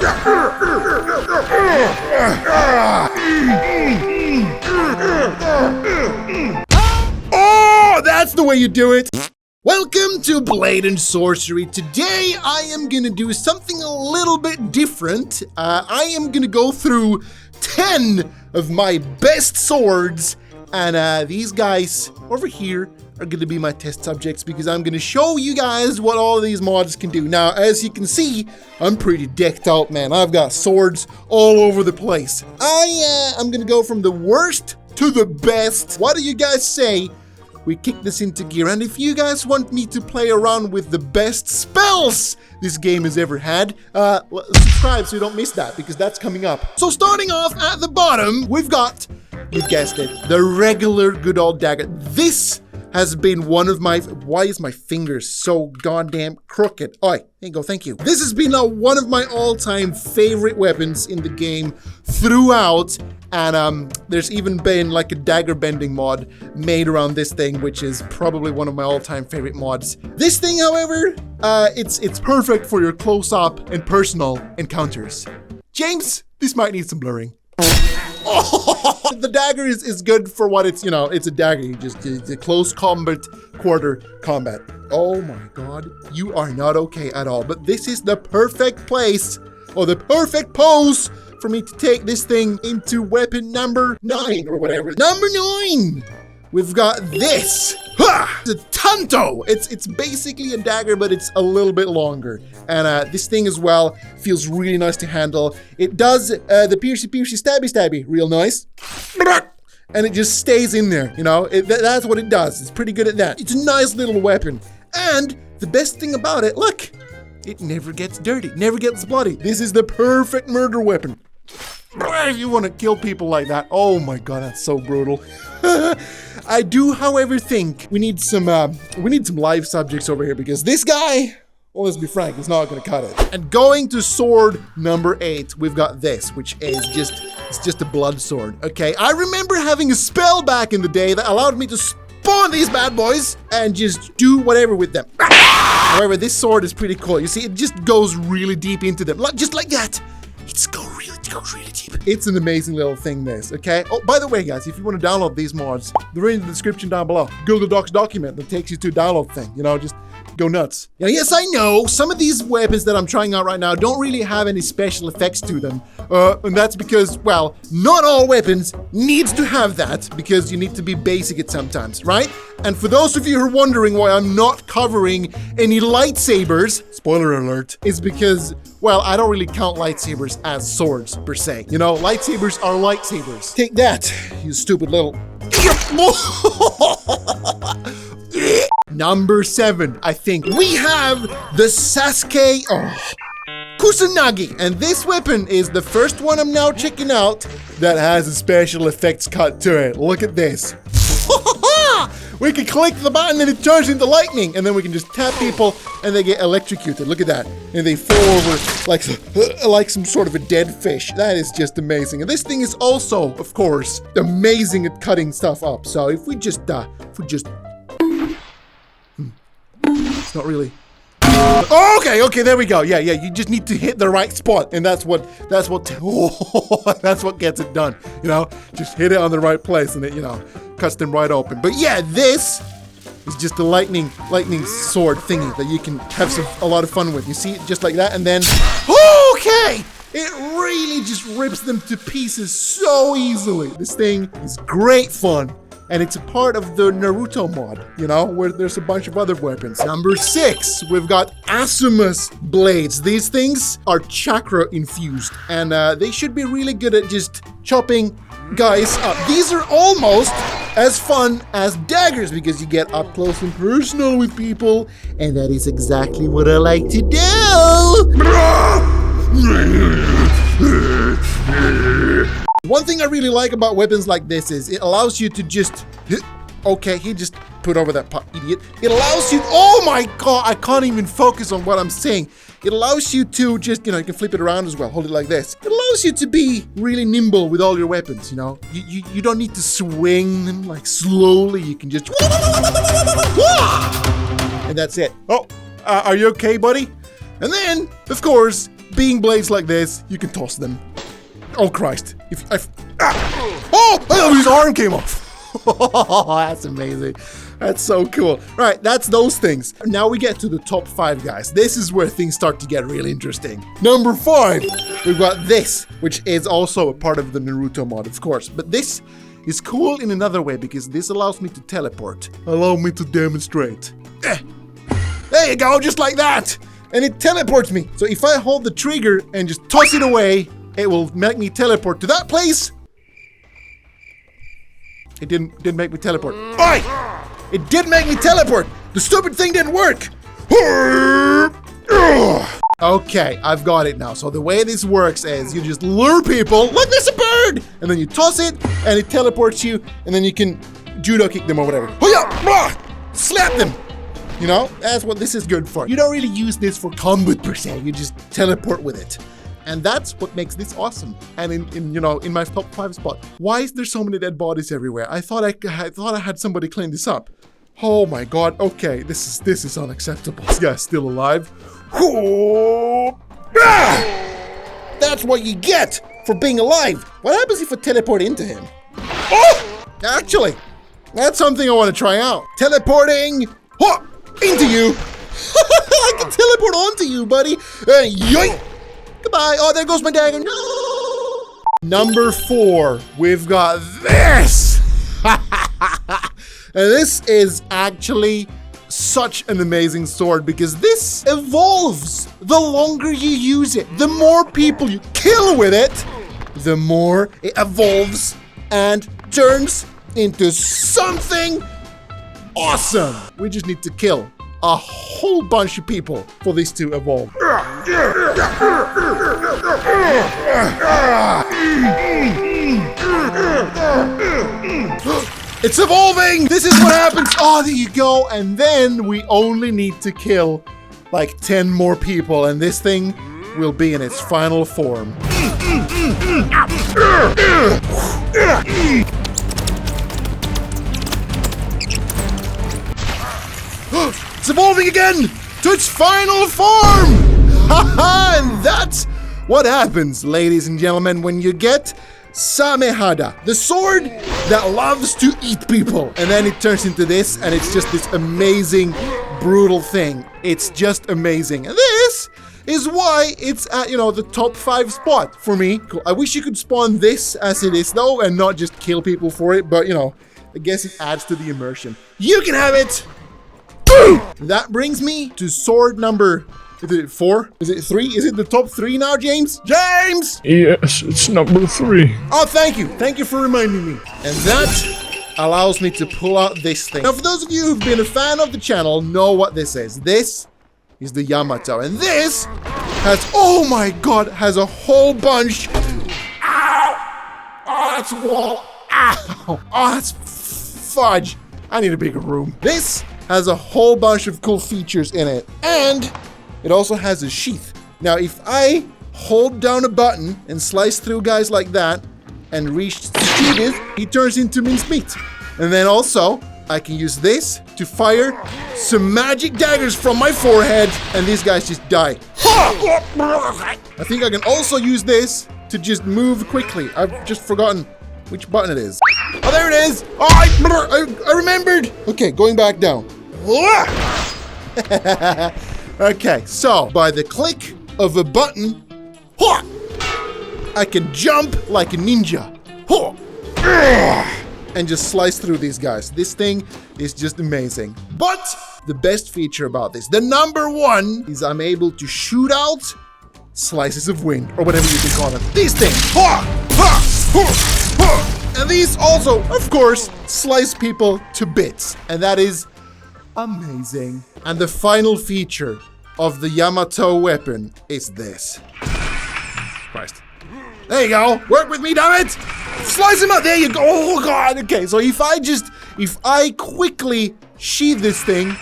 Oh, that's the way you do it. Welcome to Blade and Sorcery. Today I am gonna do something a little bit different. I am gonna go through 10 of my best swords, and these guys over here are gonna be my test subjects because I'm gonna show you guys what all of these mods can do. Now, as you can see, I'm pretty decked out, man. I've got swords all over the place. I'm gonna go from the worst to the best. What do you guys say we kick this into gear? And if you guys want me to play around with the best spells this game has ever had, subscribe so you don't miss that, because that's coming up. So starting off at the bottom, we've got, you guessed it, the regular good old dagger. This has been one of my, why is my fingers so goddamn crooked? Oh, there you go, thank you. This has been one of my all-time favorite weapons in the game throughout. And there's even been like a dagger bending mod made around this thing, which is probably one of my all-time favorite mods. This thing, however, it's perfect for your close-up and personal encounters. James, this might need some blurring. Oh, the dagger is good for what it's, you know, it's a dagger. It's a close combat, quarter combat. Oh my God, you are not okay at all. But this is the perfect place, or the perfect pose, for me to take this thing into weapon number 9 or whatever. Number 9, we've got this. Ha! The TANTO. It's basically a dagger, but it's a little bit longer. And this thing as well feels really nice to handle. It does the piercy, stabby, real nice. And it just stays in there, you know? That's what it does. It's pretty good at that. It's a nice little weapon. And the best thing about it, look, it never gets dirty, never gets bloody. This is the perfect murder weapon. If you want to kill people like that, oh my God, that's so brutal. I do, however, think we need some live subjects over here, because this guy, well, let's be frank, is not going to cut it. And going to sword number 8, we've got this, which is just a blood sword. Okay, I remember having a spell back in the day that allowed me to spawn these bad boys and just do whatever with them. However, this sword is pretty cool. You see, it just goes really deep into them, just like that. It goes really deep. It's an amazing little thing, this, okay? Oh, by the way, guys, if you want to download these mods, they're in the description down below. Google Docs document that takes you to a download thing, you know, just go nuts. Now, yes, I know some of these weapons that I'm trying out right now don't really have any special effects to them. And that's because, well, not all weapons needs to have that, because you need to be basic at sometimes, right? And for those of you who are wondering why I'm not covering any lightsabers, spoiler alert, is because, well, I don't really count lightsabers as swords per se. You know, lightsabers are lightsabers. Take that, you stupid little... Number 7, I think. We have the SASUKE KUSANAGI, and this weapon is the first one I'm now checking out that has a special effects cut to it. Look at this. We can click the button and it turns into lightning, and then we can just tap people and they get electrocuted. Look at that. And they fall over like some sort of a dead fish. That is just amazing. And this thing is also, of course, amazing at cutting stuff up. So if we just it's not really. Okay, there we go. Yeah, you just need to hit the right spot, and that's what gets it done. You know, just hit it on the right place, and it, you know, cuts them right open. But yeah, this is just a lightning sword thingy that you can have a lot of fun with. You see it just like that, and then okay, it really just rips them to pieces so easily. This thing is great fun. And it's a part of the Naruto mod, you know, where there's a bunch of other weapons. Number 6, we've got ASUMA's blades. These things are chakra infused, and they should be really good at just chopping guys up. These are almost as fun as daggers because you get up close and personal with people, and that is exactly what I like to do. One thing I really like about weapons like this is it allows you to just, okay, he just put over that idiot. It allows you, oh my God, I can't even focus on what I'm saying. It allows you to just, you know, you can flip it around as well, hold it like this. It allows you to be really nimble with all your weapons, you know. You don't need to swing them like slowly, you can just, and that's it. Oh, are you okay, buddy? And then, of course, being blades like this, you can toss them. Oh Christ! Oh, his arm came off. Oh, that's amazing. That's so cool. Right, that's those things. Now we get to the top 5, guys. This is where things start to get really interesting. Number 5, we've got this, which is also a part of the Naruto mod, of course. But this is cool in another way because this allows me to teleport. Allow me to demonstrate. There you go, just like that. And it teleports me. So if I hold the trigger and just toss it away, it will make me teleport to that place. It didn't make me teleport. Oi! It did make me teleport. The stupid thing didn't work. Okay, I've got it now. So the way this works is you just lure people. Look, there's a bird! And then you toss it, and it teleports you, and then you can judo kick them or whatever. Slap them! You know, that's what this is good for. You don't really use this for combat per se. You just teleport with it. And that's what makes this awesome. And in my top 5 spot, why is there so many dead bodies everywhere? I thought I had somebody clean this up. Oh my God. Okay, this is unacceptable. This guy's still alive. That's what you get for being alive. What happens if I teleport into him? Oh! Actually, that's something I want to try out. Teleporting into you. I can teleport onto you, buddy. Yoink. Goodbye. Oh, there goes my dagger. No. Number 4, we've got this. And this is actually such an amazing sword because this evolves the longer you use it. The more people you kill with it, the more it evolves and turns into something awesome. We just need to kill a whole bunch of people for this to evolve. It's evolving! This is what happens. Oh, there you go. And then we only need to kill like 10 more people, and this thing will be in its final form. It's evolving again to its final form! Haha, and that's what happens, ladies and gentlemen, when you get SAMEHADA, the sword that loves to eat people. And then it turns into this, and it's just this amazing, brutal thing. It's just amazing. And this is why it's at, the top 5 spot for me. Cool. I wish you could spawn this as it is, though, and not just kill people for it. But, I guess it adds to the immersion. You can have it! That brings me to sword number, is it 4? Is it 3? Is it the top 3 now, James? James! Yes, it's number 3. Oh, thank you. Thank you for reminding me. And that allows me to pull out this thing. Now, for those of you who've been a fan of the channel, know what this is. This is the YAMATO. And this has, oh my God, has a whole bunch. Ow! Oh, that's wall. Ow! Oh, that's fudge. I need a bigger room. This has a whole bunch of cool features in it, and it also has a sheath. Now, if I hold down a button and slice through guys like that and reach Stevie, he turns into mincemeat. And then also, I can use this to fire some magic daggers from my forehead, and these guys just die. I think I can also use this to just move quickly. I've just forgotten which button it is. Oh, there it is! Oh, I remembered! Okay, going back down. Okay, so by the click of a button, I can jump like a ninja. And just slice through these guys. This thing is just amazing. But the best feature about this, the number 1, is I'm able to shoot out slices of wind, or whatever you can call them. These things. And these also, of course, slice people to bits. And that is amazing. And the final feature of the YAMATO weapon is this. Christ. There you go. Work with me, damn it. Slice him out. There you go. Oh, God. Okay, so if I quickly sheath this thing,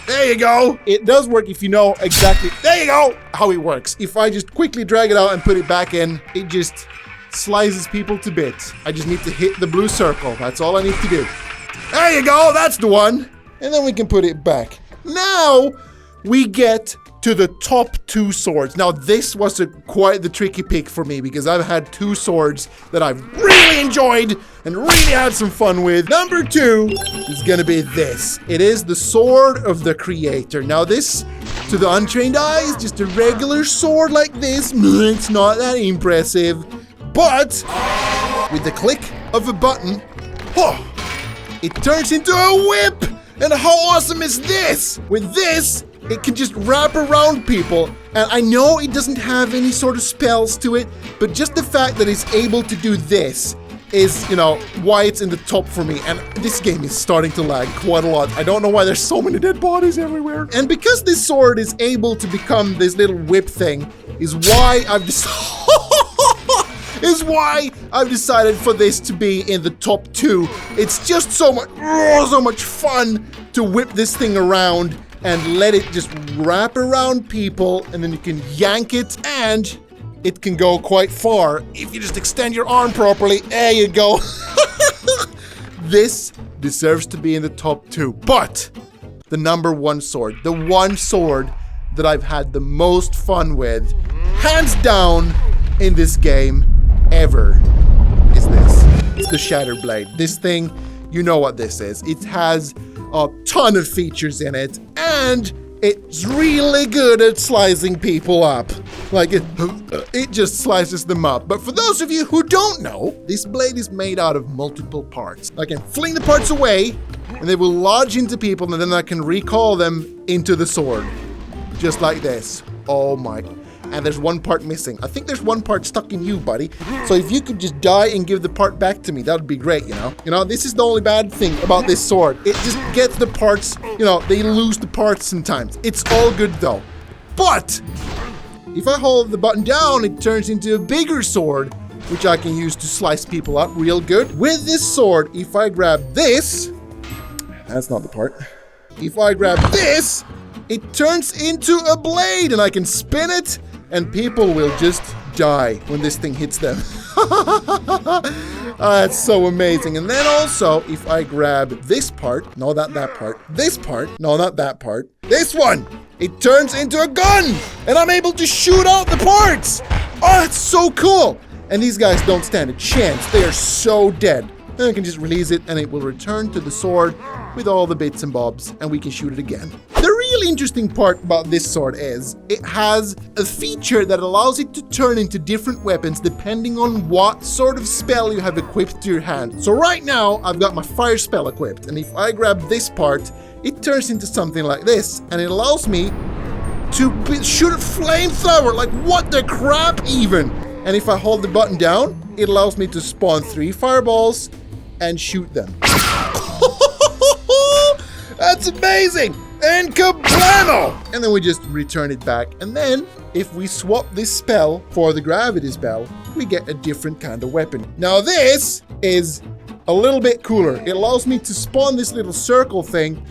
there you go. It does work if you know exactly, there you go, how it works. If I just quickly drag it out and put it back in, it just slices people to bits. I just need to hit the blue circle. That's all I need to do. There you go. That's the one. And then we can put it back. Now we get to the top 2 swords. Now, this was quite the tricky pick for me because I've had 2 swords that I've really enjoyed and really had some fun with. Number 2 is gonna be this. It is the Sword of the Creator. Now, this, to the untrained eye, is just a regular sword like this. It's not that impressive. But with the click of a button, it turns into a whip! And how awesome is this? With this, it can just wrap around people. And I know it doesn't have any sort of spells to it, but just the fact that it's able to do this is, you know, why it's in the top for me. And this game is starting to lag quite a lot. I don't know why there's so many dead bodies everywhere. And because this sword is able to become this little whip thing, is why I've decided for this to be in the top 2. It's just so much fun to whip this thing around and let it just wrap around people, and then you can yank it, and it can go quite far if you just extend your arm properly. There you go. This deserves to be in the top 2, but the number 1 sword, the one sword that I've had the most fun with, hands down in this game ever, is this. It's the Shattered Blade. This thing, you know what this is. It has a ton of features in it, and it's really good at slicing people up. Like, it just slices them up. But for those of you who don't know, this blade is made out of multiple parts. I can fling the parts away, and they will lodge into people, and then I can recall them into the sword. Just like this. Oh my. And there's one part missing. I think there's one part stuck in you, buddy. So if you could just die and give the part back to me, that would be great, you know? You know, this is the only bad thing about this sword. It just gets the parts, you know, they lose the parts sometimes. It's all good though. But if I hold the button down, it turns into a bigger sword, which I can use to slice people up real good. With this sword, if I grab this, that's not the part. If I grab this, it turns into a blade and I can spin it, and people will just die when this thing hits them. That's so amazing. And then also, if I grab this part, no, not that part, this part, no, not that part, this one, it turns into a gun, and I'm able to shoot out the parts. Oh, that's so cool. And these guys don't stand a chance. They are so dead. Then I can just release it, and it will return to the sword with all the bits and bobs, and we can shoot it again. The really interesting part about this sword is it has a feature that allows it to turn into different weapons depending on what sort of spell you have equipped to your hand. So right now, I've got my fire spell equipped, and if I grab this part, it turns into something like this, and it allows me to shoot a flamethrower. Like, what the crap even? And if I hold the button down, it allows me to spawn 3 fireballs and shoot them. That's amazing! And kablamo! And then we just return it back. And then, if we swap this spell for the gravity spell, we get a different kind of weapon. Now this is a little bit cooler. It allows me to spawn this little circle thing.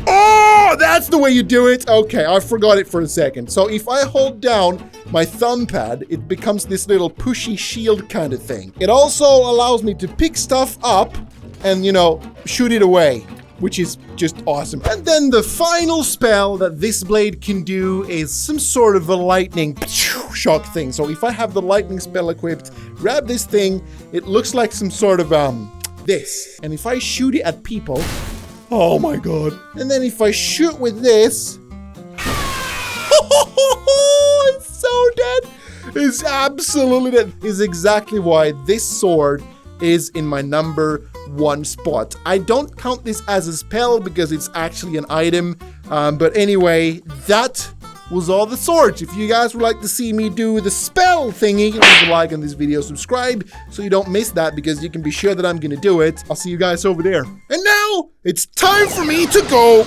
Oh, that's the way you do it. Okay, I forgot it for a second. So if I hold down my thumb pad, it becomes this little pushy shield kind of thing. It also allows me to pick stuff up and, you know, shoot it away, which is just awesome. And then the final spell that this blade can do is some sort of a lightning shock thing. So if I have the lightning spell equipped, grab this thing, it looks like some sort of this. And if I shoot it at people, oh my god. And then if I shoot with this, it's so dead. It's absolutely dead. It's exactly why this sword is in my number 1 spot. I don't count this as a spell because it's actually an item. But anyway, that was all the swords. If you guys would like to see me do the spell thingy, leave a like on this video, subscribe so you don't miss that, because you can be sure that I'm gonna do it. I'll see you guys over there. And now it's time for me to go